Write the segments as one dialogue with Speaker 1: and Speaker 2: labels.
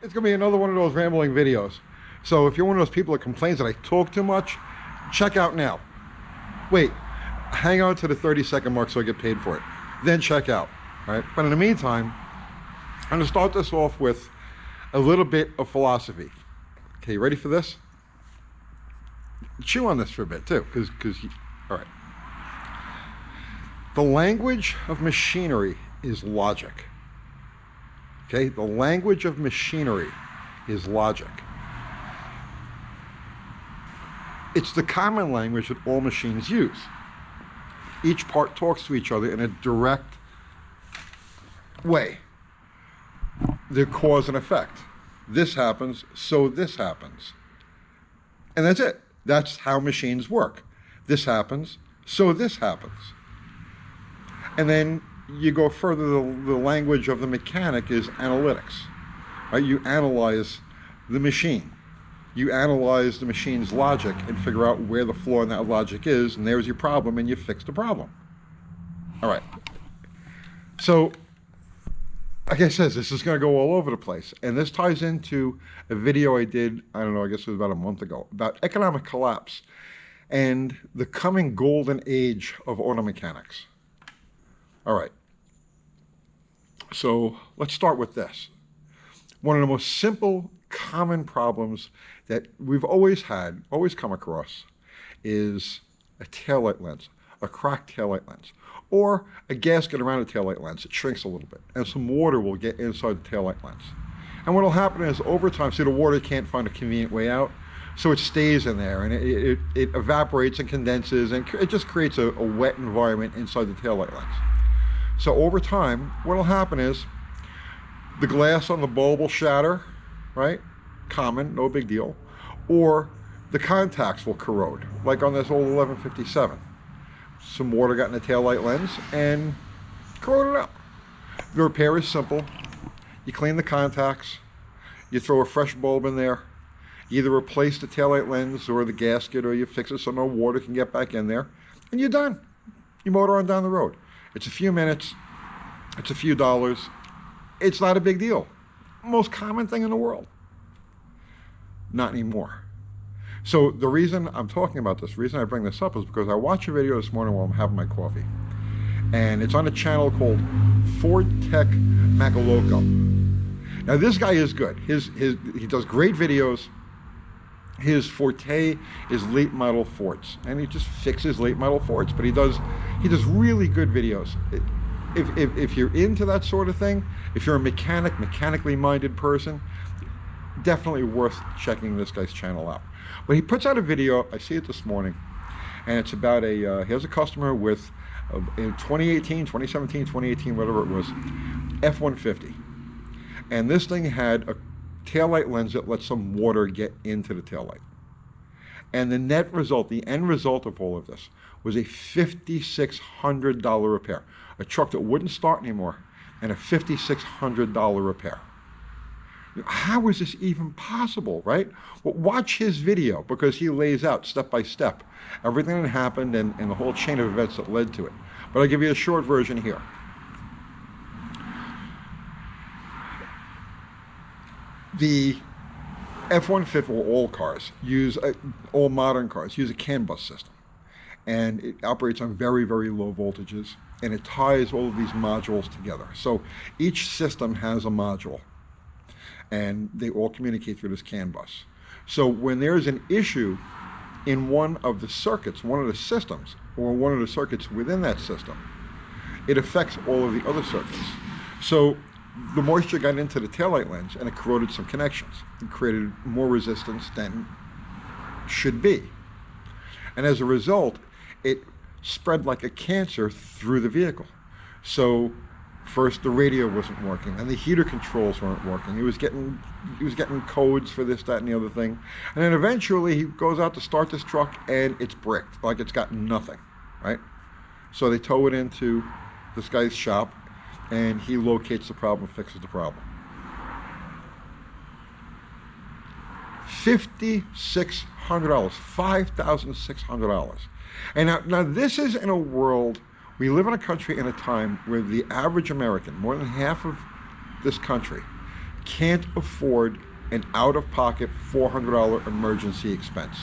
Speaker 1: It's gonna be another one of those rambling videos. So if you're one of those people that complains that I talk too much, check out now. Wait, hang on to the 30-second mark so I get paid for it. Then check out, all right? But in the meantime, I'm gonna start this off with a little bit of philosophy. Okay, you ready for this? Chew on this for a bit too, all right. The language of machinery is logic. Okay, the language of machinery is logic. It's the common language that all machines use. Each part talks to each other in a direct way. They're cause and effect. This happens, so this happens. And that's it. That's how machines work. This happens, so this happens. And then you go further, the language of the mechanic is analytics. Right? You analyze the machine. You analyze the machine's logic and figure out where the flaw in that logic is, and there's your problem, and you fix the problem. All right. So, like I said, this is going to go all over the place. And this ties into a video I did, I don't know, I guess it was about a month ago, about economic collapse and the coming golden age of auto mechanics. All right. So let's start with this. One of the most simple, common problems that we've always had, always come across, is a taillight lens, a cracked taillight lens, or a gasket around a taillight lens. It shrinks a little bit, and some water will get inside the taillight lens. And what will happen is, over time, see, the water can't find a convenient way out, so it stays in there, and it evaporates and condenses, and it just creates a wet environment inside the taillight lens. So over time, what will happen is, the glass on the bulb will shatter, right? Common, no big deal. Or the contacts will corrode, like on this old 1157. Some water got in the taillight lens and corroded up. The repair is simple. You clean the contacts, you throw a fresh bulb in there, you either replace the taillight lens or the gasket, or you fix it so no water can get back in there, and you're done. You motor on down the road. It's a few minutes, it's a few dollars. It's not a big deal. Most common thing in the world. Not anymore. So the reason I'm talking about this, the reason I bring this up, is because I watched a video this morning while I'm having my coffee. And it's on a channel called Ford Tech Macaloco. Now this guy is good. He does great videos. His forte is late model Fords. And he just fixes late model Fords. But he does really good videos. If you're into that sort of thing, if you're a mechanically minded person, definitely worth checking this guy's channel out. But he puts out a video, I see it this morning, and it's about he has a customer with, in 2018, 2017, 2018, whatever it was, F-150. And this thing had a taillight lens that let some water get into the taillight. And the net result, the end result of all of this, was a $5,600 repair. A truck that wouldn't start anymore, and a $5,600 repair. How is this even possible, right? Well, watch his video, because he lays out step by step everything that happened and the whole chain of events that led to it. But I'll give you a short version here. The F-150, or all cars, all modern cars, use a Canbus system. And it operates on very, very low voltages, and it ties all of these modules together. So each system has a module, and they all communicate through this CAN bus. So when there's an issue in one of the circuits, one of the systems, or one of the circuits within that system, it affects all of the other circuits. So the moisture got into the taillight lens and it corroded some connections. It created more resistance than should be. And as a result, it spread like a cancer through the vehicle. So first the radio wasn't working, and the heater controls weren't working. He was getting codes for this, that, and the other thing. And then eventually he goes out to start this truck and it's bricked, like it's got nothing, right? So they tow it into this guy's shop and he locates the problem, fixes the problem. $5,600, $5,600. And now this is in a world, we live in a country in a time where the average American, more than half of this country, can't afford an out-of-pocket $400 emergency expense.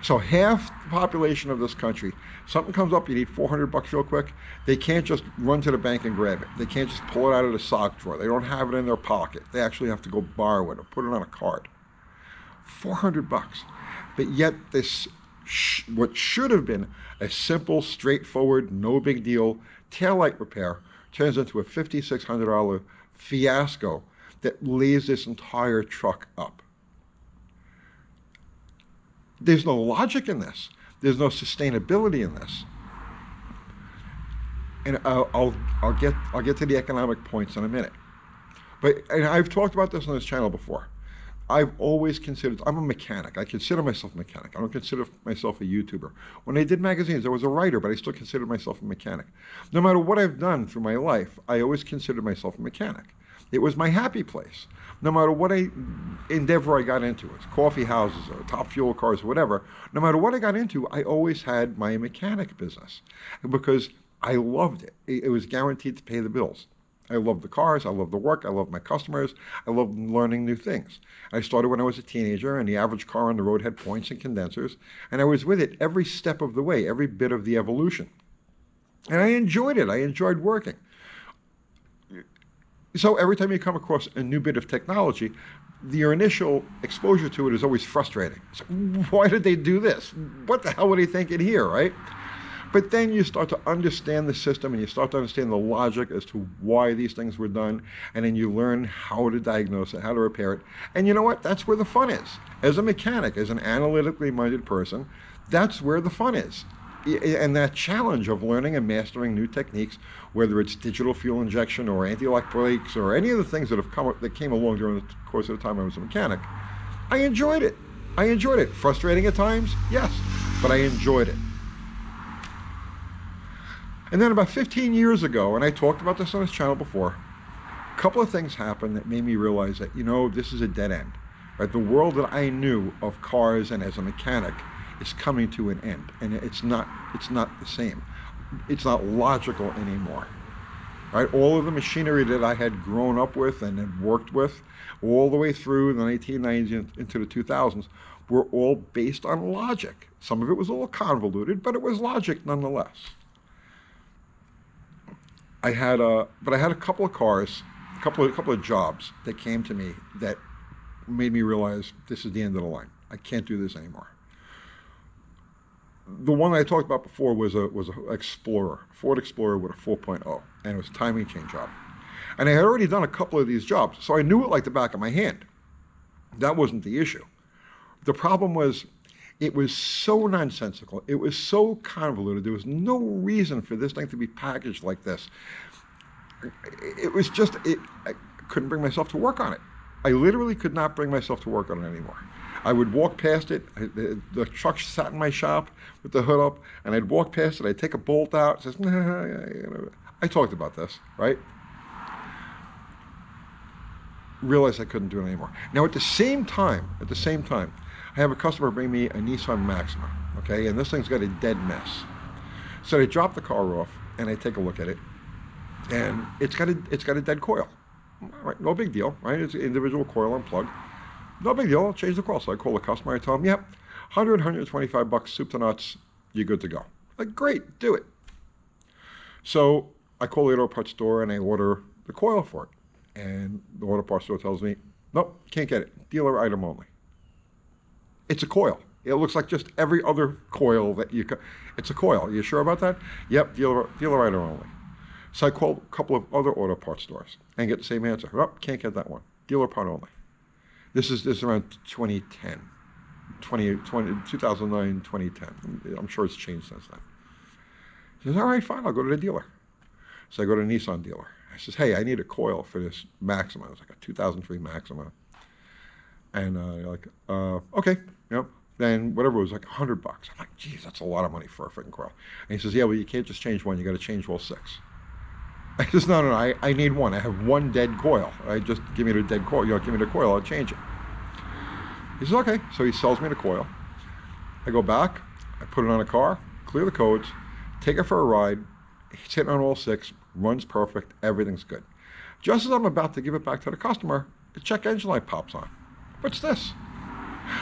Speaker 1: So half the population of this country, something comes up, you need $400 real quick, they can't just run to the bank and grab it. They can't just pull it out of the sock drawer. They don't have it in their pocket. They actually have to go borrow it or put it on a card. $400. But yet this, what should have been a simple, straightforward, no big deal taillight repair turns into a $5,600 fiasco that lays this entire truck up. There's no logic in this. There's no sustainability in this. And I'll get to the economic points in a minute. And I've talked about this on this channel before. I've always considered, I'm a mechanic. I consider myself a mechanic. I don't consider myself a YouTuber. When I did magazines, I was a writer, but I still considered myself a mechanic. No matter what I've done through my life, I always considered myself a mechanic. It was my happy place. No matter what endeavor I got into, it's coffee houses or top fuel cars or whatever, no matter what I got into, I always had my mechanic business because I loved it. It was guaranteed to pay the bills. I loved the cars, I loved the work, I loved my customers, I loved learning new things. I started when I was a teenager, and the average car on the road had points and condensers, and I was with it every step of the way, every bit of the evolution. And I enjoyed it. I enjoyed working. So every time you come across a new bit of technology, your initial exposure to it is always frustrating. It's like, why did they do this? What the hell were they thinking here, right? But then you start to understand the system and you start to understand the logic as to why these things were done, and then you learn how to diagnose it, how to repair it. And you know what? That's where the fun is. As a mechanic, as an analytically minded person, that's where the fun is. And that challenge of learning and mastering new techniques, whether it's digital fuel injection or anti-lock brakes or any of the things that came along during the course of the time I was a mechanic, I enjoyed it. I enjoyed it. Frustrating at times, yes, but I enjoyed it. And then about 15 years ago, and I talked about this on this channel before, a couple of things happened that made me realize that, this is a dead end. Right? The world that I knew of cars and as a mechanic is coming to an end, and it's not the same. It's not logical anymore. Right? All of the machinery that I had grown up with and had worked with all the way through the 1990s into the 2000s were all based on logic. Some of it was a little convoluted, but it was logic nonetheless. I had a couple of cars, a couple of jobs that came to me that made me realize this is the end of the line. I can't do this anymore. The one I talked about before was a Explorer, Ford Explorer with a 4.0, and it was a timing chain job. And I had already done a couple of these jobs, so I knew it like the back of my hand. That wasn't the issue. The problem was it was so nonsensical. It was so convoluted. There was no reason for this thing to be packaged like this. It was just, I couldn't bring myself to work on it. I literally could not bring myself to work on it anymore. I would walk past it. The truck sat in my shop with the hood up, and I'd walk past it. I'd take a bolt out. Says, I talked about this, right? Realized I couldn't do it anymore. Now, at the same time, I have a customer bring me a Nissan Maxima, okay? And this thing's got a dead mess. So I drop the car off, and I take a look at it, and it's got a dead coil. All right, no big deal, right? It's an individual coil unplugged. No big deal, I'll change the coil. So I call the customer, I tell him, yep, $125, soup to nuts, you're good to go. Like, great, do it. So I call the auto parts store and I order the coil for it. And the auto parts store tells me, nope, can't get it, dealer item only. It's a coil. It looks like just every other coil that you it's a coil. You sure about that? Yep, dealer item only. So I called a couple of other auto parts stores and get the same answer. Nope, can't get that one. Dealer part only. This is around 2010, 2009, 2010. I'm sure it's changed since then. He says, all right, fine, I'll go to the dealer. So I go to a Nissan dealer. I says, hey, I need a coil for this Maxima. It was like a 2003 Maxima. And okay, then whatever, it was like $100. I'm like, geez, that's a lot of money for a freaking coil. And he says, yeah, well, you can't just change one, you got to change all six. I says, no, I need one. I have one dead coil. Just give me the dead coil. Give me the coil, I'll change it. He says, okay. So he sells me the coil. I go back, I put it on a car, clear the codes, take it for a ride. It's hitting on all six, runs perfect, everything's good. Just as I'm about to give it back to the customer, the check engine light pops on. What's this?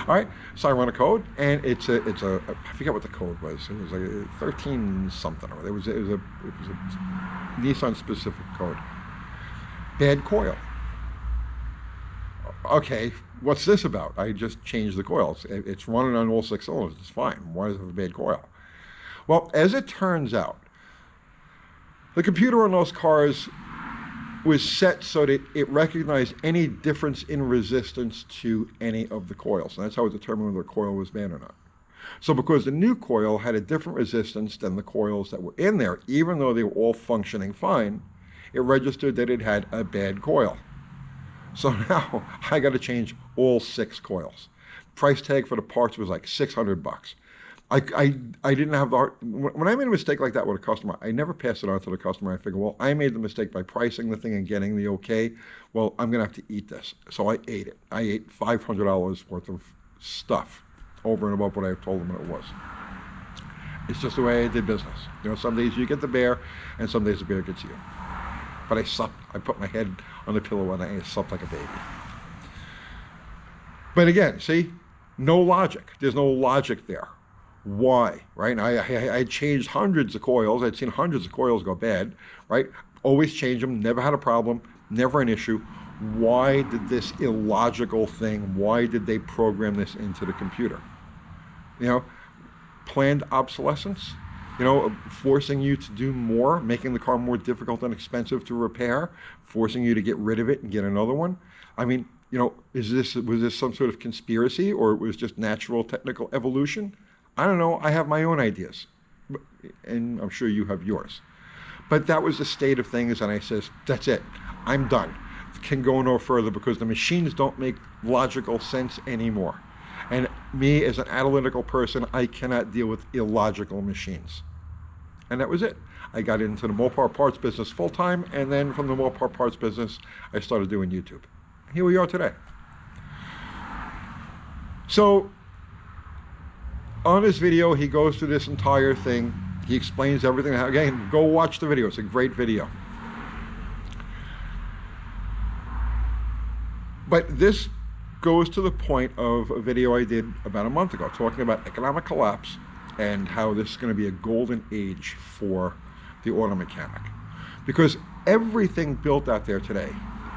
Speaker 1: All right, so I run a code, and it's a I forget what the code was. It was like a 13 something. It was a Nissan specific code. Bad coil. Okay, what's this about? I just changed the coils. It's running on all 6 cylinders. It's fine. Why does it have a bad coil? Well, as it turns out, the computer on those cars was set so that it recognized any difference in resistance to any of the coils. And that's how it determined whether the coil was bad or not. So because the new coil had a different resistance than the coils that were in there, even though they were all functioning fine, it registered that it had a bad coil. So now I got to change all 6 coils. Price tag for the parts was like $600. I didn't have the, when I made a mistake like that with a customer, I never pass it on to the customer. I figure, well, I made the mistake by pricing the thing and getting the okay. Well, I'm going to have to eat this. So I ate it. I ate $500 worth of stuff over and above what I told them it was. It's just the way I did business. You know, some days you get the bear, and some days the bear gets you. But I supped. I put my head on the pillow and I slept like a baby. But again, see, no logic. There's no logic there. Why, right? And I changed hundreds of coils. I'd seen hundreds of coils go bad, right? Always change them, never had a problem, never an issue. Why did this illogical thing, why did they program this into the computer? You know, planned obsolescence, you know, forcing you to do more, making the car more difficult and expensive to repair, forcing you to get rid of it and get another one. I mean, you know, was this some sort of conspiracy, or it was just natural technical evolution? I don't know. I have my own ideas, and I'm sure you have yours. But that was the state of things, and I says, that's it. I'm done. Can go no further because the machines don't make logical sense anymore. And me, as an analytical person, I cannot deal with illogical machines. And that was it. I got into the Mopar parts business full-time, and then from the Mopar parts business, I started doing YouTube. Here we are today. So, on this video, he goes through this entire thing. He explains everything. Again, go watch the video. It's a great video. But this goes to the point of a video I did about a month ago, talking about economic collapse and how this is going to be a golden age for the auto mechanic. Because everything built out there today,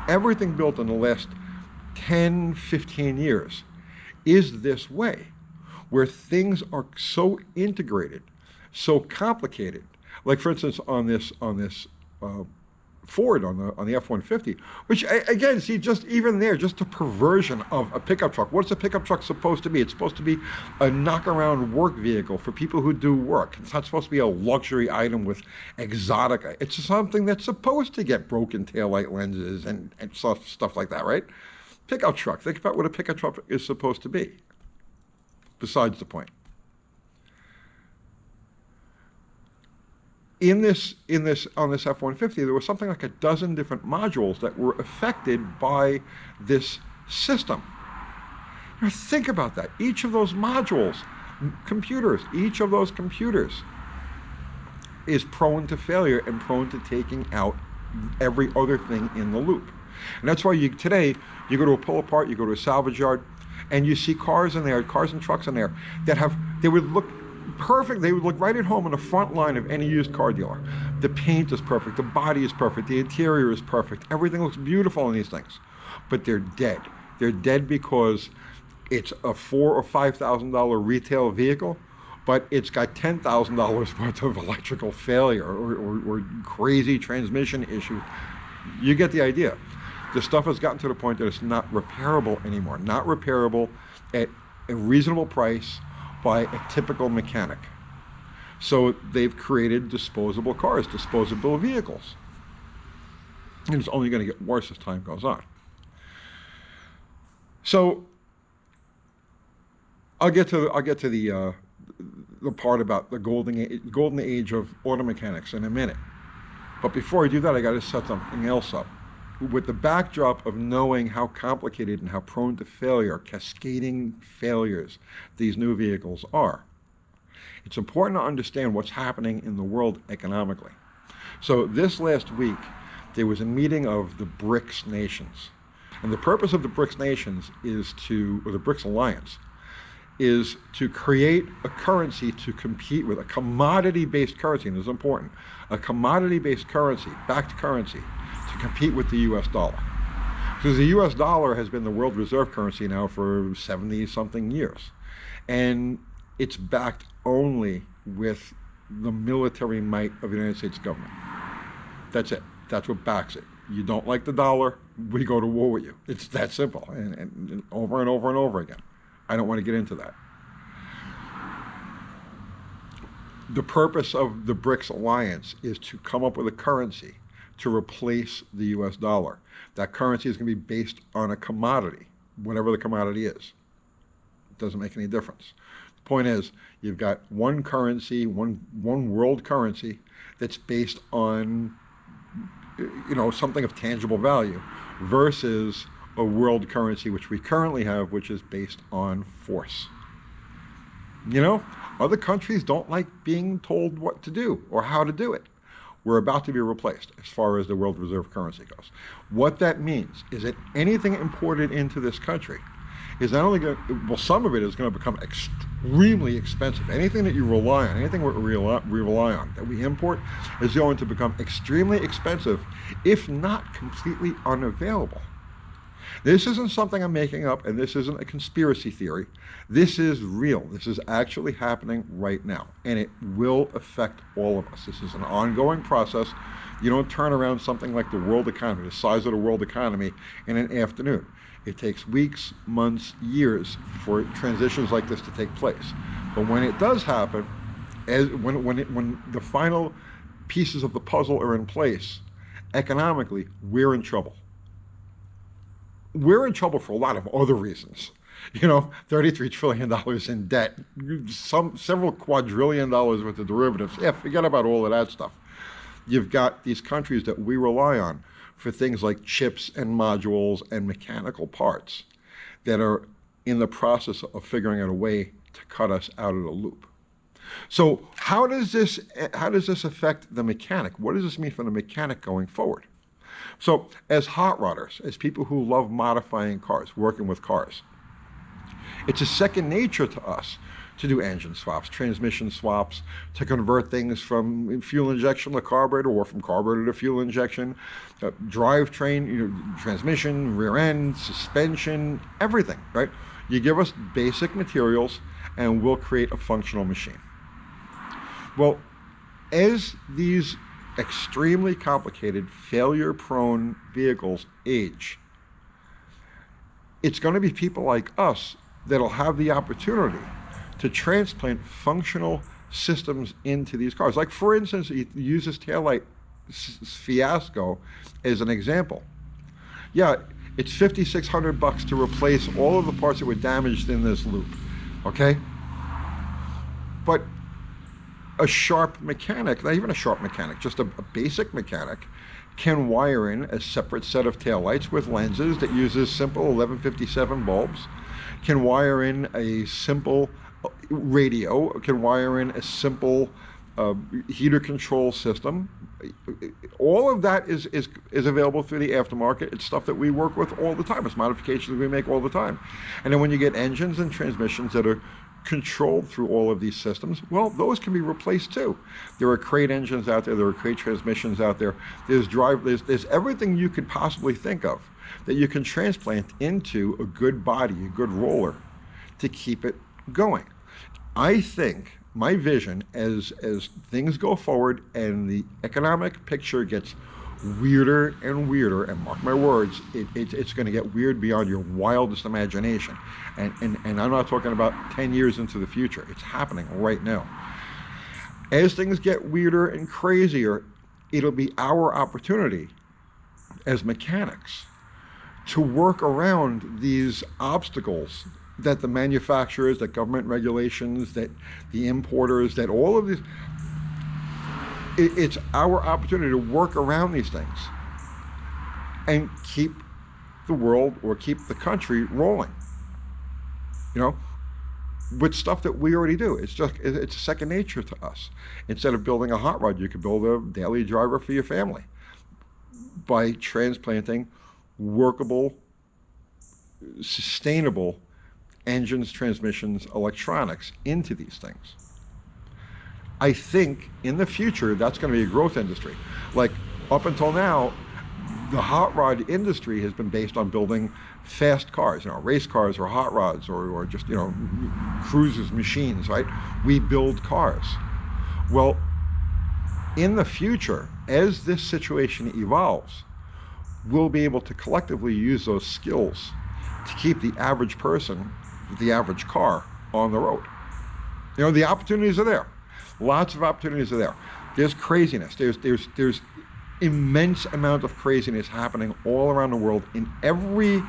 Speaker 1: everything built in the last 10, 15 years is this way, where things are so integrated, so complicated. Like for instance, on this Ford, on the F-150, which again, see, just even there, just a perversion of a pickup truck. What's a pickup truck supposed to be? It's supposed to be a knock-around work vehicle for people who do work. It's not supposed to be a luxury item with exotica. It's something that's supposed to get broken taillight lenses and stuff like that, right? Pickup truck. Think about what a pickup truck is supposed to be. Besides the point. On this F-150, there was something like a dozen different modules that were affected by this system. Now think about that. Each of those modules, each of those computers is prone to failure and prone to taking out every other thing in the loop. And that's why today, you go to a pull-apart, you go to a salvage yard, and you see cars in there, cars and trucks in there, they would look perfect. They would look right at home in the front line of any used car dealer. The paint is perfect, the body is perfect, the interior is perfect, everything looks beautiful in these things. But they're dead. They're dead because it's a $4,000 or $5,000 retail vehicle, but it's got $10,000 worth of electrical failure or crazy transmission issues. You get the idea. The stuff has gotten to the point that it's not repairable anymore. Not repairable at a reasonable price by a typical mechanic. So they've created disposable cars, disposable vehicles. And it's only going to get worse as time goes on. So I'll get to the part about the golden age of auto mechanics in a minute. But before I do that, I got to set something else up. With the backdrop of knowing how complicated and how prone to failure, cascading failures, these new vehicles are, it's important to understand what's happening in the world economically. So this last week, there was a meeting of the BRICS nations. And the purpose of the BRICS nations is to, or the BRICS alliance, is to create a currency to compete with, a commodity-based currency, and this is important, a commodity-based currency, backed currency, to compete with the US dollar. Because the US dollar has been the world reserve currency now for 70-something years. And it's backed only with the military might of the United States government. That's it. That's what backs it. You don't like the dollar, we go to war with you. It's that simple, and over and over and over again. I don't want to get into that. The purpose of the BRICS alliance is to come up with a currency to replace the US dollar. That currency is going to be based on a commodity, whatever the commodity is. It doesn't make any difference. The point is, you've got one currency, one world currency that's based on, you know, something of tangible value, versus a world currency which we currently have, which is based on force. You know, other countries don't like being told what to do or how to do it. We're about to be replaced as far as the world reserve currency goes. What that means is that anything imported into this country is not only going to, well, some of it is going to become extremely expensive. Anything that you rely on, anything we rely on, that we import, is going to become extremely expensive, if not completely unavailable. This isn't something I'm making up, and this isn't a conspiracy theory. This is real. This is actually happening right now, and it will affect all of us. This is an ongoing process. You don't turn around something like the world economy, the size of the world economy, in an afternoon. It takes weeks, months, years for transitions like this to take place. But when it does happen, when the final pieces of the puzzle are in place, economically, we're in trouble. We're in trouble for a lot of other reasons. You know, $33 trillion in debt, several quadrillion dollars worth of derivatives. Yeah, forget about all of that stuff. You've got these countries that we rely on for things like chips and modules and mechanical parts that are in the process of figuring out a way to cut us out of the loop. So how does this affect the mechanic? What does this mean for the mechanic going forward? So as hot rodders, as people who love modifying cars, working with cars, it's a second nature to us to do engine swaps, transmission swaps, to convert things from fuel injection to carburetor, or from carburetor to fuel injection, drivetrain, you know, transmission, rear end, suspension, everything, right? You give us basic materials and we'll create a functional machine. Well, as these extremely complicated, failure-prone vehicles age, it's going to be people like us that'll have the opportunity to transplant functional systems into these cars. Like, for instance, you use this taillight fiasco as an example. Yeah, it's $5,600 to replace all of the parts that were damaged in this loop, okay? But a sharp mechanic, not even a sharp mechanic, just a basic mechanic, can wire in a separate set of taillights with lenses that uses simple 1157 bulbs, can wire in a simple radio, can wire in a simple heater control system. All of that is available through the aftermarket. It's stuff that we work with all the time. It's modifications we make all the time. And then when you get engines and transmissions that are controlled through all of these systems, well, those can be replaced too. There are crate engines out there, there are crate transmissions out there, there's everything you could possibly think of that you can transplant into a good body, a good roller, to keep it going. I think my vision, as things go forward and the economic picture gets weirder and weirder, and mark my words, it's going to get weird beyond your wildest imagination. And I'm not talking about 10 years into the future. It's happening right now. As things get weirder and crazier, it'll be our opportunity as mechanics to work around these obstacles that the manufacturers, that government regulations, that the importers, that all of these, it's our opportunity to work around these things and keep the world, or keep the country, rolling, you know, with stuff that we already do. It's second nature to us. Instead of building a hot rod, you could build a daily driver for your family. by transplanting workable, sustainable engines, transmissions, electronics into these things. I think in the future, that's going to be a growth industry. Like up until now, the hot rod industry has been based on building fast cars, race cars or hot rods or just, cruisers, machines, right? We build cars. Well, in the future, as this situation evolves, we'll be able to collectively use those skills to keep the average person, the average car on the road. The opportunities are there. Lots of opportunities are there. There's craziness. There's immense amount of craziness happening all around the world in every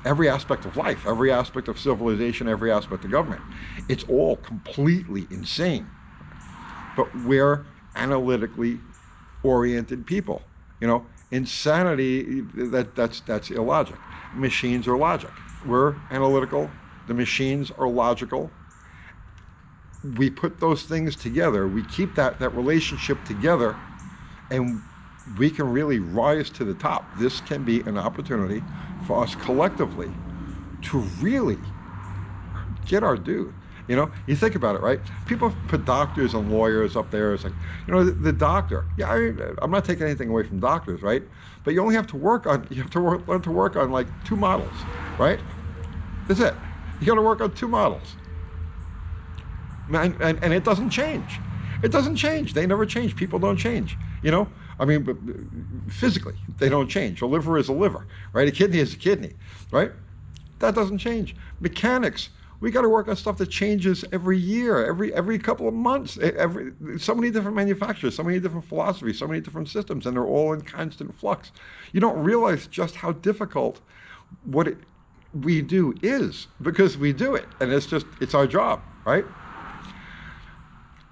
Speaker 1: aspect of life, every aspect of civilization, every aspect of government. It's all completely insane. But we're analytically oriented people. Insanity, that's illogic. Machines are logic. We're analytical. The machines are logical. We put those things together. We keep that relationship together, and we can really rise to the top. This can be an opportunity for us collectively to really get our due. You think about it, right? People put doctors and lawyers up there. It's like, the doctor. Yeah, I'm not taking anything away from doctors, right? But you only have to learn to work on like 2 models, right? That's it. You got to work on 2 models. And it doesn't change. It doesn't change. They never change. People don't change. Physically, they don't change. A liver is a liver, right? A kidney is a kidney, right? That doesn't change. Mechanics, we got to work on stuff that changes every year, every couple of months. So many different manufacturers, so many different philosophies, so many different systems, and they're all in constant flux. You don't realize just how difficult what we do is, because we do it, and it's our job, right?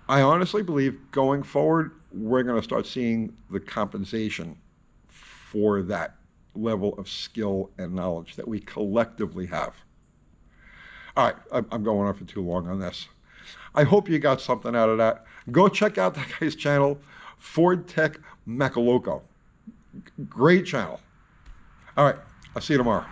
Speaker 1: I honestly believe going forward, we're going to start seeing the compensation for that level of skill and knowledge that we collectively have. All right, I'm going on for too long on this. I hope you got something out of that. Go check out that guy's channel, Ford Tech Macaloco. Great channel. All right, I'll see you tomorrow.